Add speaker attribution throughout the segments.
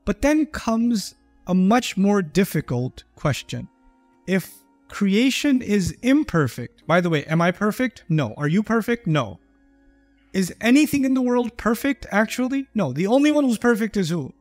Speaker 1: But then comes a much more difficult question. If creation is imperfect, by the way, am I perfect? No. Are you perfect? No. Is anything in the world perfect actually? No. The only one who's perfect is who?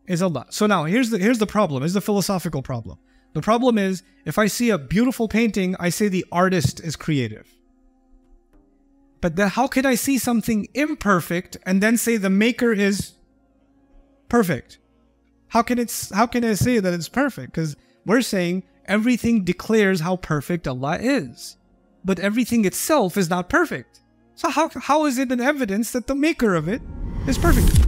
Speaker 1: Is Allah. So now here's the problem. Here's the philosophical problem. The problem is, if I see a beautiful painting, I say the artist is creative. But then how can I see something imperfect and then say the maker is perfect? How can I say that it's perfect? Because we're saying everything declares how perfect Allah is. But everything itself is not perfect. So how is it an evidence that the maker of it is perfect?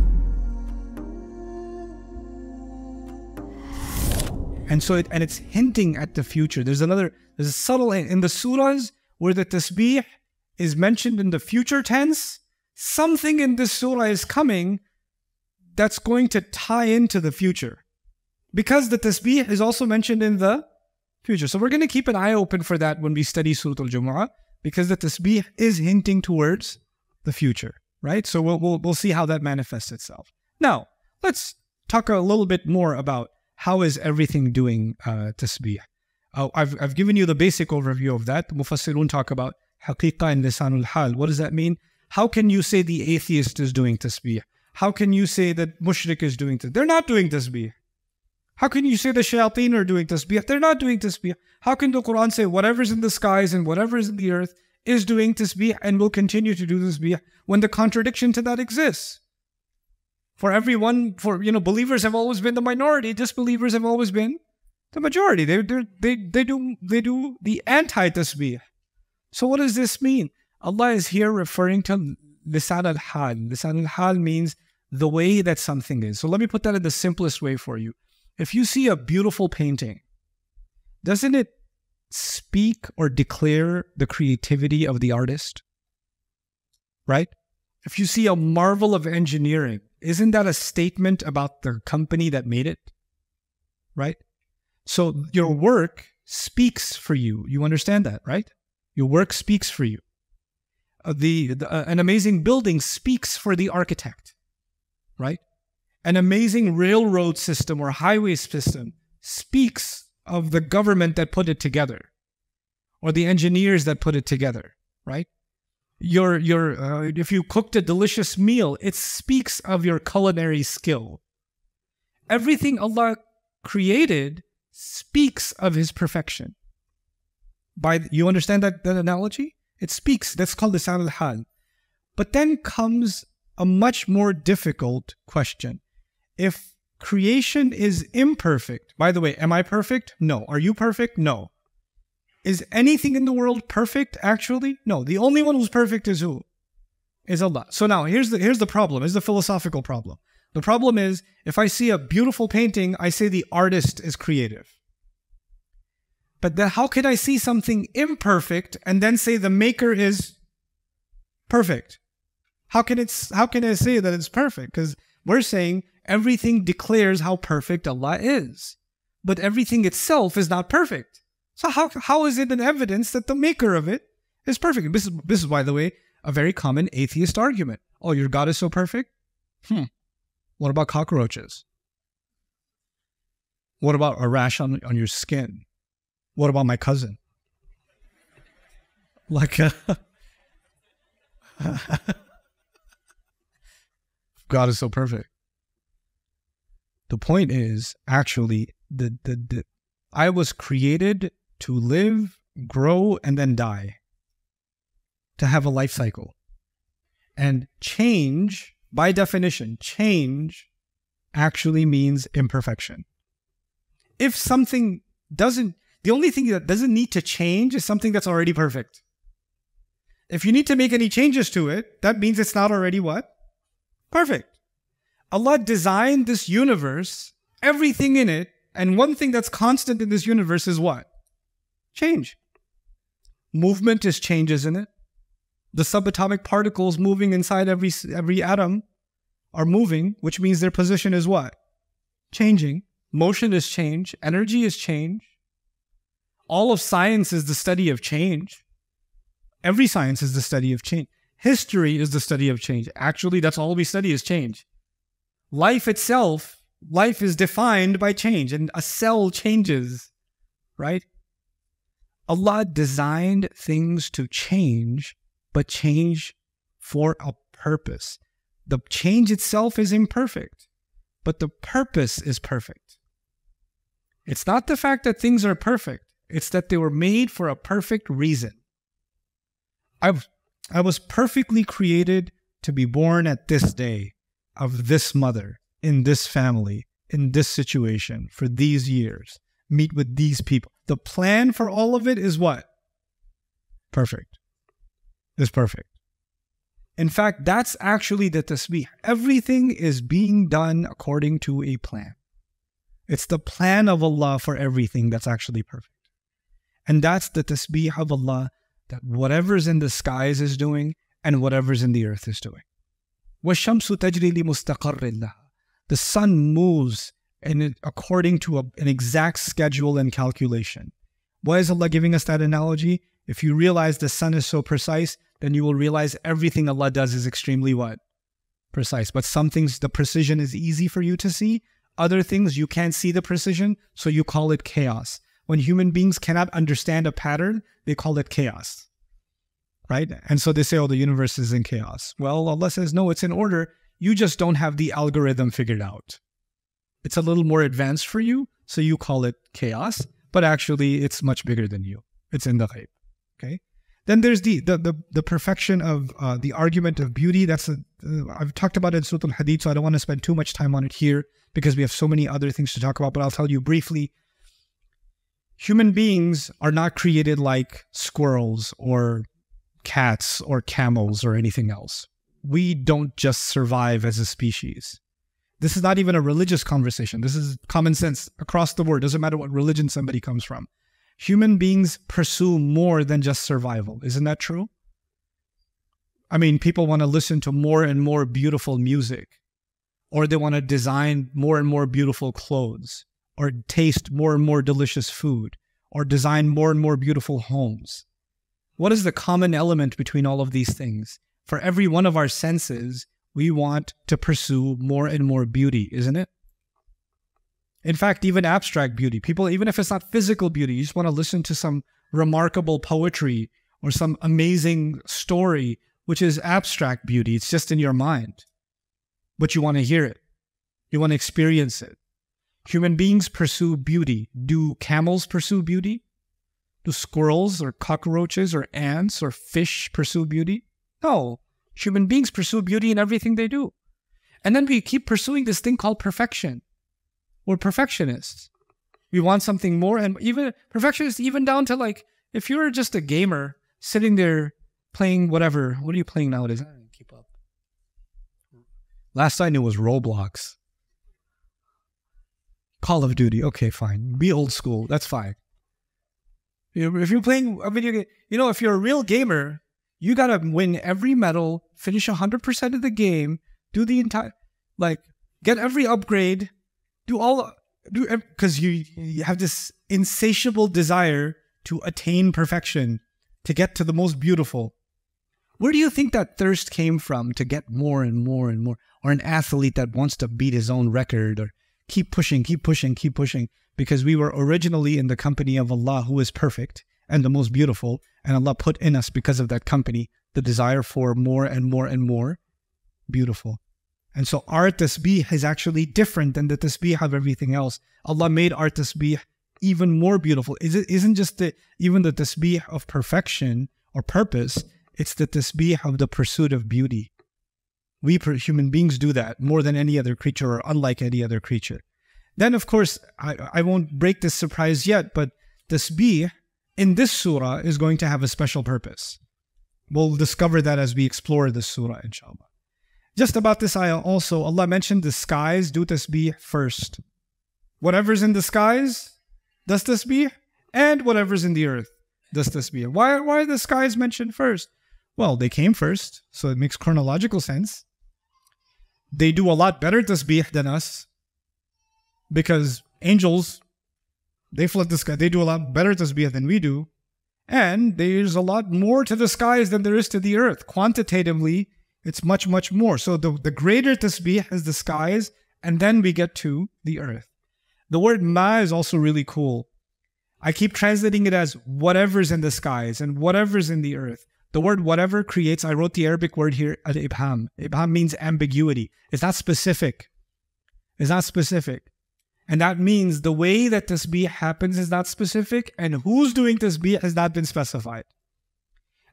Speaker 1: And so it's hinting at the future. There's a subtle in the surahs where the tasbih is mentioned in the future tense. Something in this surah is coming that's going to tie into the future. Because the tasbih is also mentioned in the future. So we're going to keep an eye open for that when we study Surah Al-Jumu'ah, because the tasbih is hinting towards the future, right? So we'll see how that manifests itself. Now, let's talk a little bit more about how is everything doing tasbih. I've given you the basic overview of that. Mufassirun talk about haqiqa and lisanul hal. What does that mean? How can you say the atheist is doing tasbih? How can you say that mushrik is doing tasbih? They're not doing tasbih. How can you say the shayateen are doing tasbih? They're not doing tasbih. How can the Quran say whatever's in the skies and whatever's in the earth is doing tasbih and will continue to do tasbih when the contradiction to that exists? For everyone, believers have always been the minority. Disbelievers have always been the majority. They do the anti-tasbih. So what does this mean? Allah is here referring to lisan al-hal. Lisan al-hal means the way that something is. So let me put that in the simplest way for you. If you see a beautiful painting, doesn't it speak or declare the creativity of the artist? Right? If you see a marvel of engineering, isn't that a statement about the company that made it? Right? So your work speaks for you. You understand that, right? Your work speaks for you. An amazing building speaks for the architect, right? An amazing railroad system or highway system speaks of the government that put it together, or the engineers that put it together, right? If you cooked a delicious meal, it speaks of your culinary skill. Everything Allah created speaks of His perfection. You understand that analogy? It speaks. That's called lisan al-hal. But then comes a much more difficult question. If creation is imperfect, by the way, am I perfect? No. Are you perfect? No. Is anything in the world perfect actually? No. The only one who's perfect is who? Is Allah. So now here's the problem. Here's the philosophical problem. The problem is, if I see a beautiful painting, I say the artist is creative. But then how can I see something imperfect and then say the maker is perfect? How can I say that it's perfect? Because we're saying everything declares how perfect Allah is. But everything itself is not perfect. So how is it an evidence that the maker of it is perfect? This is, by the way, a very common atheist argument. Oh, your God is so perfect? What about cockroaches? What about a rash on your skin? What about my cousin? God is so perfect. The point is, actually, I was created to live, grow, and then die. To have a life cycle. And change, by definition, change actually means imperfection. If something doesn't, the only thing that doesn't need to change is something that's already perfect. If you need to make any changes to it, that means it's not already what? Perfect. Allah designed this universe, everything in it, and one thing that's constant in this universe is what? Change. Movement is change, isn't it? The subatomic particles moving inside every atom are moving, which means their position is what? Changing. Motion is change. Energy is change. All of science is the study of change. Every science is the study of change. History is the study of change. Actually, that's all we study is change. Life itself life is defined by change, and a cell changes, right? Allah designed things to change, but change for a purpose. The change itself is imperfect, but the purpose is perfect. It's not the fact that things are perfect. It's that they were made for a perfect reason. I was perfectly created to be born at this day of this mother, in this family, in this situation, for these years, meet with these people. The plan for all of it is what? Perfect. It's perfect. In fact, that's actually the tasbih. Everything is being done according to a plan. It's the plan of Allah for everything that's actually perfect. And that's the tasbih of Allah, that whatever's in the skies is doing and whatever's in the earth is doing. وَالشَّمْسُ تَجْرِي لِمُسْتَقَرٍّ لَهَا. The sun moves according to an exact schedule and calculation. Why is Allah giving us that analogy? If you realize the sun is so precise, then you will realize everything Allah does is extremely what? Precise. But some things, the precision is easy for you to see. Other things, you can't see the precision, so you call it chaos. When human beings cannot understand a pattern, they call it chaos. Right? And so they say, oh, the universe is in chaos. Well, Allah says, no, it's in order. You just don't have the algorithm figured out. It's a little more advanced for you, so you call it chaos, but actually it's much bigger than you. It's in the ghaib. Okay? Then there's the perfection of the argument of beauty. I've talked about it in Surah Al-Hadid, so I don't want to spend too much time on it here because we have so many other things to talk about, but I'll tell you briefly. Human beings are not created like squirrels or cats or camels or anything else. We don't just survive as a species. This is not even a religious conversation. This is common sense across the board. Doesn't matter what religion somebody comes from. Human beings pursue more than just survival. Isn't that true? I mean, people want to listen to more and more beautiful music, or they want to design more and more beautiful clothes, or taste more and more delicious food, or design more and more beautiful homes. What is the common element between all of these things? For every one of our senses, we want to pursue more and more beauty, isn't it? In fact, even abstract beauty. People, even if it's not physical beauty, you just want to listen to some remarkable poetry or some amazing story, which is abstract beauty. It's just in your mind. But you want to hear it. You want to experience it. Human beings pursue beauty. Do camels pursue beauty? Do squirrels or cockroaches or ants or fish pursue beauty? No. Human beings pursue beauty in everything they do. And then we keep pursuing this thing called perfection. We're perfectionists. We want something more, and even perfectionists, even down to like, if you're just a gamer sitting there playing whatever, what are you playing nowadays? I don't keep up. Last I knew was Roblox. Call of Duty. Okay, fine. Be old school. That's fine. If you're playing a video game, if you're a real gamer, you gotta win every medal, finish 100% of the game, do the entire, get every upgrade, because you have this insatiable desire to attain perfection, to get to the most beautiful. Where do you think that thirst came from to get more and more and more? Or an athlete that wants to beat his own record, or keep pushing, keep pushing, keep pushing. Because we were originally in the company of Allah, who is perfect and the most beautiful. And Allah put in us, because of that company, the desire for more and more and more beautiful. And so our tasbih is actually different than the tasbih of everything else. Allah made our tasbih even more beautiful. It isn't just even the tasbih of perfection or purpose. It's the tasbih of the pursuit of beauty. We human beings do that more than any other creature, or unlike any other creature. Then, of course, I won't break this surprise yet, but tasbih in this surah is going to have a special purpose. We'll discover that as we explore this surah, inshallah. Just about this ayah also, Allah mentioned the skies do tasbih first. Whatever's in the skies does tasbih, and whatever's in the earth does tasbih. Why are the skies mentioned first? Well, they came first, so it makes chronological sense. They do a lot better tasbih than us, because angels, they flood the sky. They do a lot better tasbih than we do. And there's a lot more to the skies than there is to the earth. Quantitatively, it's much, much more. So the greater tasbih is the skies, and then we get to the earth. The word ma is also really cool. I keep translating it as whatever's in the skies and whatever's in the earth. The word whatever creates, I wrote the Arabic word here, al-ibham. Ibham means ambiguity. It's not specific. It's not specific. And that means the way that tasbih happens is not specific, and who's doing tasbih has not been specified.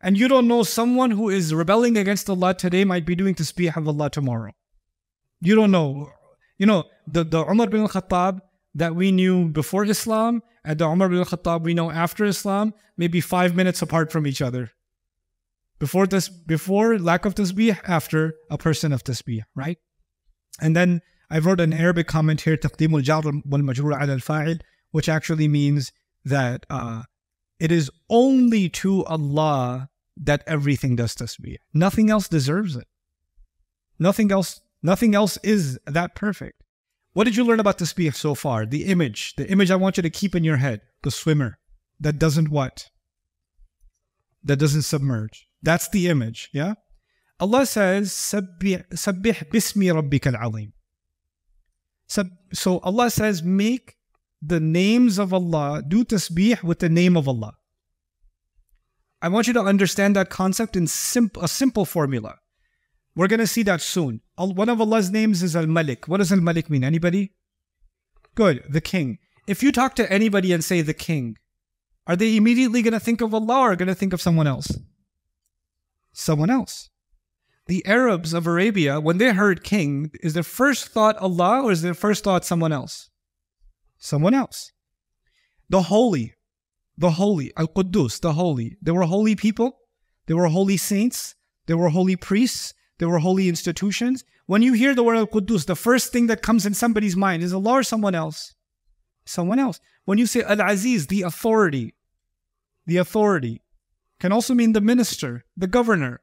Speaker 1: And you don't know, someone who is rebelling against Allah today might be doing tasbih of Allah tomorrow. You don't know. You know, the Umar bin al-Khattab that we knew before Islam and the Umar bin al-Khattab we know after Islam, maybe 5 minutes apart from each other. Before lack of tasbih, after a person of tasbih, right? And then I wrote an Arabic comment here, تقديم الجار والمجرور على الفاعل, which actually means that it is only to Allah that everything does tasbih. Nothing else deserves it. Nothing else is that perfect. What did you learn about tasbih so far? The image I want you to keep in your head. The swimmer that doesn't what? That doesn't submerge. That's the image, yeah? Allah says, Sabbih bismi rabbika al-azim. So Allah says, make the names of Allah, do tasbih with the name of Allah. I want you to understand that concept in a simple formula. We're going to see that soon. One of Allah's names is Al-Malik. What does Al-Malik mean? Anybody? Good, the king. If you talk to anybody and say the king, are they immediately going to think of Allah or going to think of someone else? Someone else. The Arabs of Arabia, when they heard king, is their first thought Allah or is their first thought someone else? Someone else. The holy, Al-Quddus, the holy. They were holy people. They were holy saints. They were holy priests. They were holy institutions. When you hear the word Al-Quddus, the first thing that comes in somebody's mind is Allah or someone else? Someone else. When you say Al-Aziz, the authority can also mean the minister, the governor.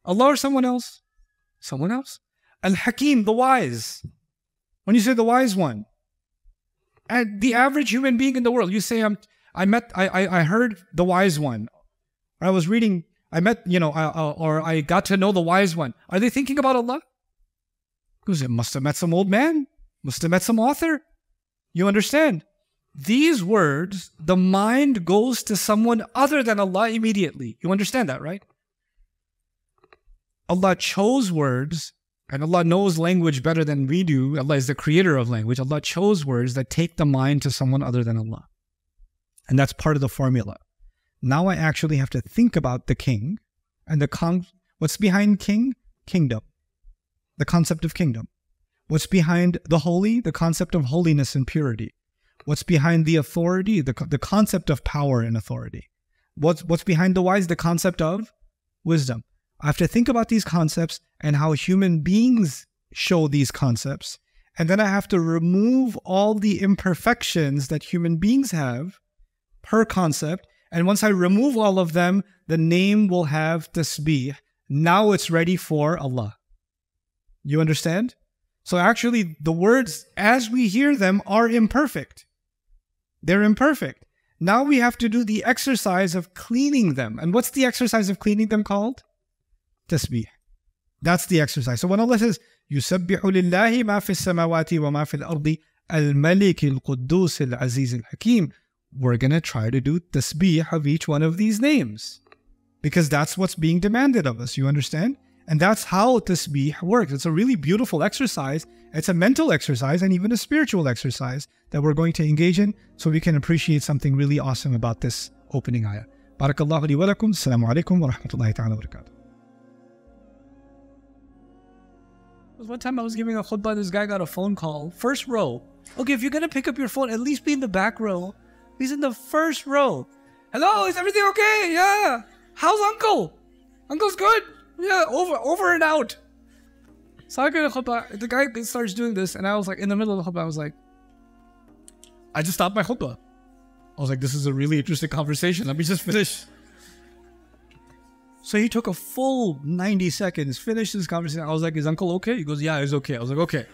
Speaker 1: Allah or someone else? Someone else. Al-Hakim, the wise. When you say the wise one. And the average human being in the world, you say, I heard the wise one. Or I was reading, I met, or I got to know the wise one. Are they thinking about Allah? Because it must have met some old man. Must have met some author. You understand? These words, the mind goes to someone other than Allah immediately. You understand that, right? Allah chose words, and Allah knows language better than we do. Allah is the creator of language. Allah chose words that take the mind to someone other than Allah. And that's part of the formula. Now I actually have to think about the king and what's behind king? Kingdom. The concept of kingdom. What's behind the holy? The concept of holiness and purity. What's behind the authority? The concept of power and authority. What's behind the wise? The concept of wisdom. I have to think about these concepts and how human beings show these concepts. And then I have to remove all the imperfections that human beings have per concept. And once I remove all of them, the name will have tasbih. Now it's ready for Allah. You understand? So actually, the words as we hear them are imperfect. They're imperfect. Now we have to do the exercise of cleaning them. And what's the exercise of cleaning them called? Tasbih. That's the exercise. So when Allah says, يُسَبِّحُ لِلَّهِ مَا فِي السَّمَاوَاتِ وَمَا فِي الْأَرْضِ الْمَلِكِ الْقُدُّوسِ الْعَزِيزِ الْحَكِيمِ, we're going to try to do tasbih of each one of these names. Because that's what's being demanded of us. You understand? And that's how tasbih works. It's a really beautiful exercise. It's a mental exercise and even a spiritual exercise that we're going to engage in so we can appreciate something really awesome about this opening ayah. Barakallahu li wa lakum. Assalamu alaikum wa rahmatullahi ta'ala wa barakatuh. One time I was giving a khutbah, this guy got a phone call. First row. Okay, if you're going to pick up your phone, at least be in the back row. He's in the first row. Hello, is everything okay? Yeah. How's uncle? Uncle's good. Yeah, over and out. So I get a khutbah. The guy starts doing this, and I was like, in the middle of the khutbah, I was like, I just stopped my khutbah. I was like, this is a really interesting conversation. Let me just finish. So he took a full 90 seconds, finished this conversation. I was like, is uncle okay? He goes, yeah, he's okay. I was like, okay.